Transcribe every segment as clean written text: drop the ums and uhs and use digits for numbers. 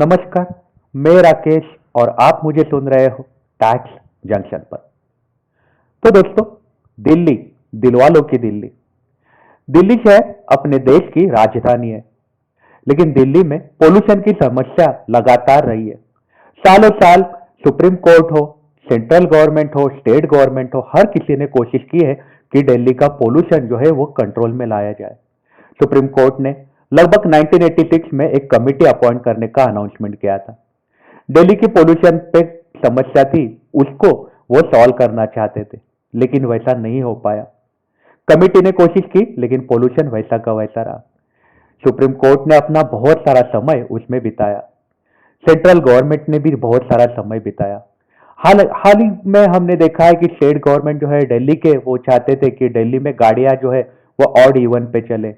नमस्कार। मैं राकेश और आप मुझे सुन रहे हो टैक्स जंक्शन पर। तो दोस्तों, दिल्ली, दिलवालों की दिल्ली। दिल्ली शहर अपने देश की राजधानी है, लेकिन दिल्ली में पोल्यूशन की समस्या लगातार रही है। सालों साल सुप्रीम कोर्ट हो, सेंट्रल गवर्नमेंट हो, स्टेट गवर्नमेंट हो, हर किसी ने कोशिश की है कि दिल्ली का पोल्यूशन जो है वो कंट्रोल में लाया जाए। सुप्रीम कोर्ट ने लगभग 1986 में एक कमेटी अपॉइंट करने का अनाउंसमेंट किया था। दिल्ली की पोल्यूशन पे समस्या थी, उसको वो सॉल्व करना चाहते थे, लेकिन वैसा नहीं हो पाया। कमेटी ने कोशिश की, लेकिन पोल्यूशन वैसा का वैसा रहा। सुप्रीम कोर्ट ने अपना बहुत सारा समय उसमें बिताया। सेंट्रल गवर्नमेंट ने भी बहुत सारा समय बिताया। हाल ही में हमने देखा है कि स्टेट गवर्नमेंट जो है दिल्ली के, वो चाहते थे कि दिल्ली में गाड़ियां जो है वो ऑड इवन पे चले,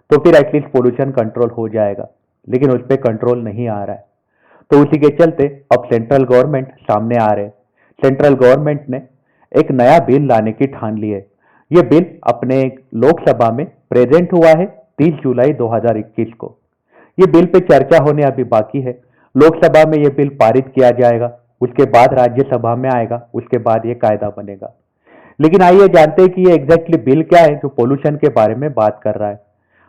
तो फिर एटलीस्ट पोल्यूशन कंट्रोल हो जाएगा, लेकिन उस पर कंट्रोल नहीं आ रहा है। तो उसी के चलते अब सेंट्रल गवर्नमेंट सामने आ रहे हैं। सेंट्रल गवर्नमेंट ने एक नया बिल लाने की ठान ली है। ये बिल अपने लोकसभा में प्रेजेंट हुआ है 30 जुलाई 2021 को। ये बिल पे चर्चा होने अभी बाकी है। लोकसभा में ये बिल पारित किया जाएगा, उसके बाद राज्यसभा में आएगा, उसके बाद ये कायदा बनेगा। लेकिन आइए जानते हैं कि ये एग्जैक्टली बिल क्या है जो पोल्यूशन के बारे में बात कर रहा है।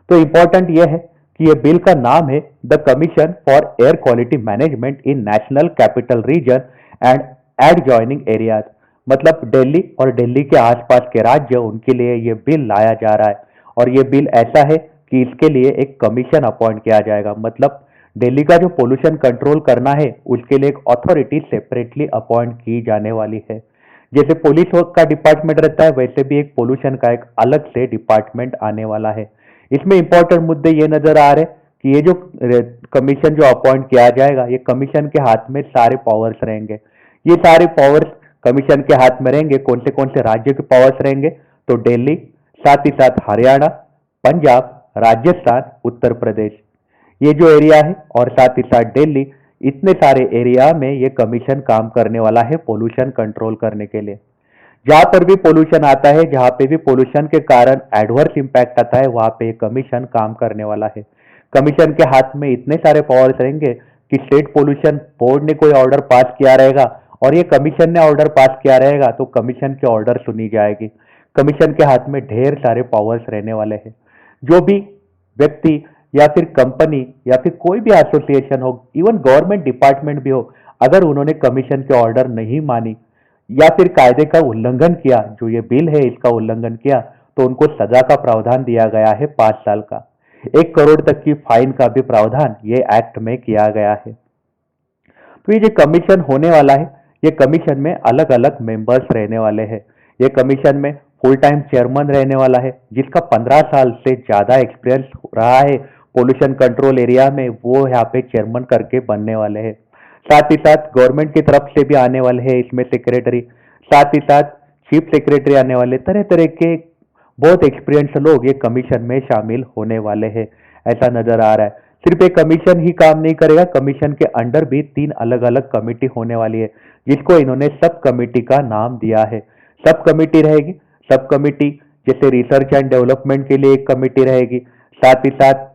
तो इंपॉर्टेंट ये है कि ये बिल का नाम है the commission for air quality management in national capital region and adjoining areas. मतलब दिल्ली और दिल्ली के आसपास के राज्य, उनके लिए ये बिल लाया जा रहा है। और ये बिल ऐसा है कि इसके लिए एक कमीशन अपॉइंट किया जाएगा। मतलब दिल्ली का जो पोल्यूशन कंट्रोल करना है उसके लिए एक अथॉरिटी सेपरेटली अपॉइंट की जाने वाली है। जैसे पुलिस का डिपार्टमेंट रहता है, वैसे भी एक पोल्यूशन का एक अलग से डिपार्टमेंट आने वाला है। इसमें इंपॉर्टेंट मुद्दे ये नजर आ रहे कि ये जो कमीशन जो अपॉइंट किया जाएगा, ये कमीशन के हाथ में सारे पावर्स रहेंगे। ये सारे पावर्स कमीशन के हाथ में रहेंगे। कौन से राज्य के पावर्स रहेंगे? तो दिल्ली, साथ ही साथ हरियाणा, पंजाब, राजस्थान, उत्तर प्रदेश, ये जो एरिया है, और साथ ही साथ दिल्ली, इतने सारे एरिया में ये कमीशन काम करने वाला है पोल्यूशन कंट्रोल करने के लिए। जहां पर भी पोल्यूशन आता है, जहां पे भी पोल्यूशन के कारण एडवर्स इंपैक्ट आता है, वहां पे कमीशन काम करने वाला है। कमीशन के हाथ में इतने सारे पावर्स रहेंगे कि स्टेट पोल्यूशन बोर्ड ने कोई ऑर्डर पास किया रहेगा और ये कमीशन ने ऑर्डर पास किया रहेगा, तो कमीशन की ऑर्डर सुनी जाएगी। कमीशन के हाथ में ढेर सारे पावर्स रहने वाले हैं। जो भी व्यक्ति या फिर कंपनी या फिर कोई भी एसोसिएशन हो, इवन गवर्नमेंट डिपार्टमेंट भी हो, अगर उन्होंने कमीशन के ऑर्डर नहीं मानी या फिर कायदे का उल्लंघन किया, जो ये बिल है इसका उल्लंघन किया, तो उनको सजा का प्रावधान दिया गया है 5 साल का। 1 करोड़ तक की फाइन का भी प्रावधान ये एक्ट में किया गया है। तो ये जो कमीशन होने वाला है, ये कमीशन में अलग अलग मेंबर्स रहने वाले हैं। ये कमीशन में फुल टाइम चेयरमैन रहने वाला है, जिसका 15 साल से ज्यादा एक्सपीरियंस रहा है पोल्यूशन कंट्रोल एरिया में, वो यहाँ पे चेयरमैन करके बनने वाले हैं। साथ ही साथ गवर्नमेंट की तरफ से भी आने वाले हैं इसमें सेक्रेटरी। साथ ही साथ चीफ सेक्रेटरी आने वाले, तरह तरह के बहुत एक्सपीरियंस लोग ये कमीशन में शामिल होने वाले हैं, ऐसा नजर आ रहा है। सिर्फ एक कमीशन ही काम नहीं करेगा, कमीशन के अंडर भी 3 अलग अलग कमेटी होने वाली है, जिसको इन्होंने सब कमेटी का नाम दिया है। सब कमेटी रहेगी। सब कमेटी जैसे रिसर्च एंड डेवलपमेंट के लिए एक कमेटी रहेगी, साथ ही साथ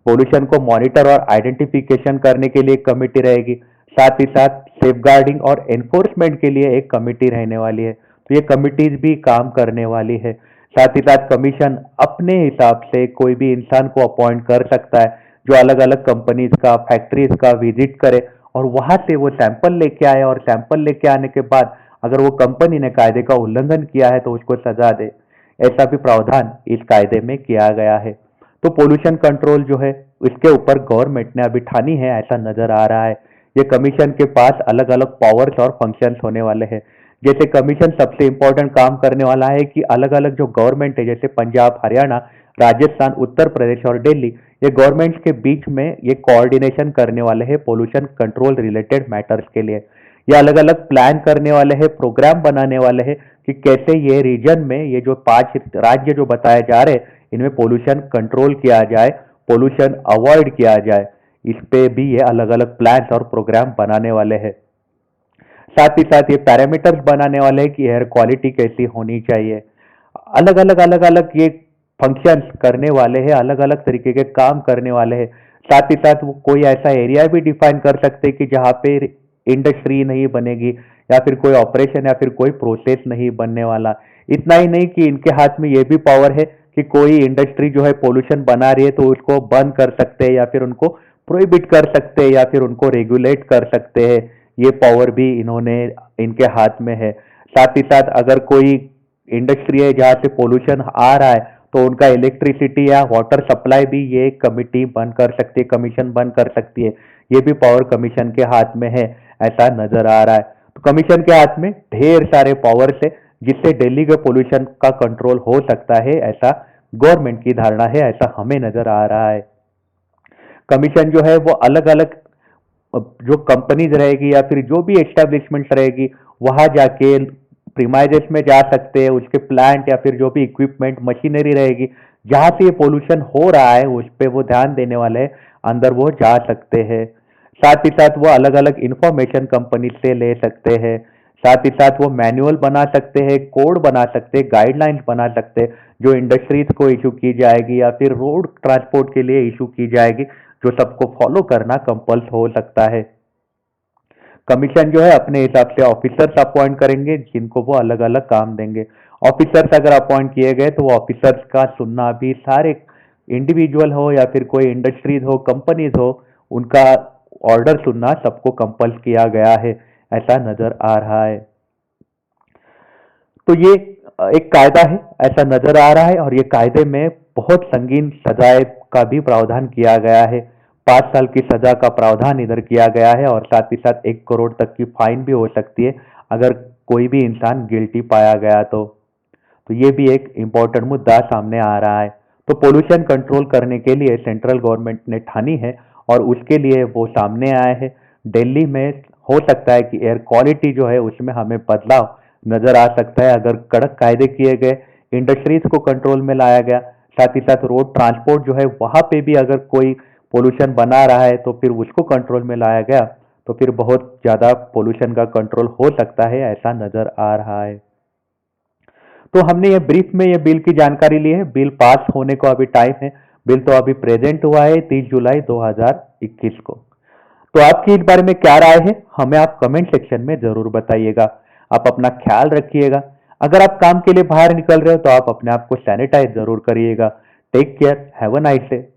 पोल्यूशन को मॉनिटर और आइडेंटिफिकेशन करने के लिए एक कमेटी रहेगी, साथ ही साथ सेफगार्डिंग और एनफोर्समेंट के लिए एक कमेटी रहने वाली है। तो ये कमिटीज भी काम करने वाली है। साथ ही साथ कमीशन अपने हिसाब से कोई भी इंसान को अपॉइंट कर सकता है, जो अलग अलग कंपनीज का, फैक्ट्रीज का विजिट करे और वहां से वो सैंपल लेके आए, और सैंपल लेके आने के बाद अगर वो कंपनी ने कायदे का उल्लंघन किया है तो उसको सजा दे। ऐसा भी प्रावधान इस कायदे में किया गया है। तो पोल्यूशन कंट्रोल जो है इसके ऊपर गवर्नमेंट ने अभी ठानी है, ऐसा नजर आ रहा है। ये कमीशन के पास अलग अलग पावर्स और फंक्शंस होने वाले हैं। जैसे कमीशन सबसे इंपॉर्टेंट काम करने वाला है कि अलग अलग जो गवर्नमेंट है, जैसे पंजाब, हरियाणा, राजस्थान, उत्तर प्रदेश और दिल्ली, ये गवर्नमेंट्स के बीच में ये कोऑर्डिनेशन करने वाले हैं पोल्यूशन कंट्रोल रिलेटेड मैटर्स के लिए। ये अलग अलग प्लान करने वाले हैं, प्रोग्राम बनाने वाले हैं कि कैसे ये रीजन में ये जो 5 राज्य जो बताए जा रहे हैं, इनमें पोल्यूशन कंट्रोल किया जाए, पोल्यूशन अवॉइड किया जाए। इस पे भी ये अलग अलग प्लान्स और प्रोग्राम बनाने वाले हैं। साथ ही साथ ये पैरामीटर्स बनाने वाले हैं कि एयर क्वालिटी कैसी होनी चाहिए। अलग अलग ये फंक्शंस करने वाले हैं, अलग अलग तरीके के काम करने वाले हैं। साथ ही साथ वो कोई ऐसा एरिया भी डिफाइन कर सकते हैं कि जहाँ पे इंडस्ट्री नहीं बनेगी, या फिर कोई ऑपरेशन या फिर कोई प्रोसेस नहीं बनने वाला। इतना ही नहीं कि इनके हाथ में ये भी पावर है कि कोई इंडस्ट्री जो है पोल्यूशन बना रही है तो उसको बंद कर सकते हैं, या फिर उनको प्रोहिबिट कर सकते हैं, या फिर उनको रेगुलेट कर सकते हैं। ये पावर भी इन्होंने इनके हाथ में है। साथ ही साथ अगर कोई इंडस्ट्री है जहाँ से पोल्यूशन आ रहा है तो उनका इलेक्ट्रिसिटी या वाटर सप्लाई भी ये कमिटी बंद कर सकती है, कमीशन बंद कर सकती है। ये भी पावर कमीशन के हाथ में है, ऐसा नजर आ रहा है। तो कमीशन के हाथ में ढेर सारे पावर्स है, जिससे दिल्ली के पोल्यूशन का कंट्रोल हो सकता है, ऐसा गवर्नमेंट की धारणा है, ऐसा हमें नजर आ रहा है। कमीशन जो है वो अलग अलग जो कंपनीज रहेगी या फिर जो भी एस्टेब्लिशमेंट रहेगी वहां जाके प्रीमाइजेस में जा सकते हैं, उसके प्लांट या फिर जो भी इक्विपमेंट मशीनरी रहेगी जहां से ये पोल्यूशन हो रहा है उस पर वो ध्यान देने वाले अंदर वो जा सकते हैं। साथ ही साथ वो अलग अलग इंफॉर्मेशन कंपनी से ले सकते हैं। साथ ही साथ वो मैनुअल बना सकते हैं, कोड बना सकते हैं, गाइडलाइंस बना सकते हैं जो इंडस्ट्रीज को इशू की जाएगी या फिर रोड ट्रांसपोर्ट के लिए इशू की जाएगी, जो सबको फॉलो करना कंपल्स हो सकता है। कमीशन जो है अपने हिसाब से ऑफिसर्स अपॉइंट करेंगे जिनको वो अलग अलग काम देंगे। ऑफिसर्स अगर अपॉइंट किए गए तो वो ऑफिसर्स का सुनना भी सारे इंडिविजुअल हो या फिर कोई इंडस्ट्रीज हो, कंपनीज हो, उनका ऑर्डर सुनना सबको कंपल्स किया गया है, ऐसा नजर आ रहा है। तो ये एक कायदा है, ऐसा नजर आ रहा है, और ये कायदे में बहुत संगीन सजाए का भी प्रावधान किया गया है। 5 साल की सजा का प्रावधान इधर किया गया है, और साथ ही साथ 1 करोड़ तक की फाइन भी हो सकती है अगर कोई भी इंसान गिल्टी पाया गया तो ये भी एक इम्पोर्टेंट मुद्दा सामने आ रहा है। तो पोल्यूशन कंट्रोल करने के लिए सेंट्रल गवर्नमेंट ने ठानी है और उसके लिए वो सामने आए हैं। दिल्ली में हो सकता है कि एयर क्वालिटी जो है उसमें हमें बदलाव नजर आ सकता है अगर कड़क कायदे किए गए, इंडस्ट्रीज को कंट्रोल में लाया गया। साथ ही साथ रोड ट्रांसपोर्ट जो है वहां पे भी अगर कोई पोल्यूशन बना रहा है तो फिर उसको कंट्रोल में लाया गया तो फिर बहुत ज्यादा पोल्यूशन का कंट्रोल हो सकता है, ऐसा नजर आ रहा है। तो हमने ये ब्रीफ में ये बिल की जानकारी ली है। बिल पास होने को अभी टाइम है। बिल तो अभी प्रेजेंट हुआ है 30 जुलाई 2021 को। तो आपकी इस बारे में क्या राय है, हमें आप कमेंट सेक्शन में जरूर बताइएगा। आप अपना ख्याल रखिएगा। अगर आप काम के लिए बाहर निकल रहे हो तो आप अपने आप को सैनिटाइज जरूर करिएगा। Take care, have a nice day.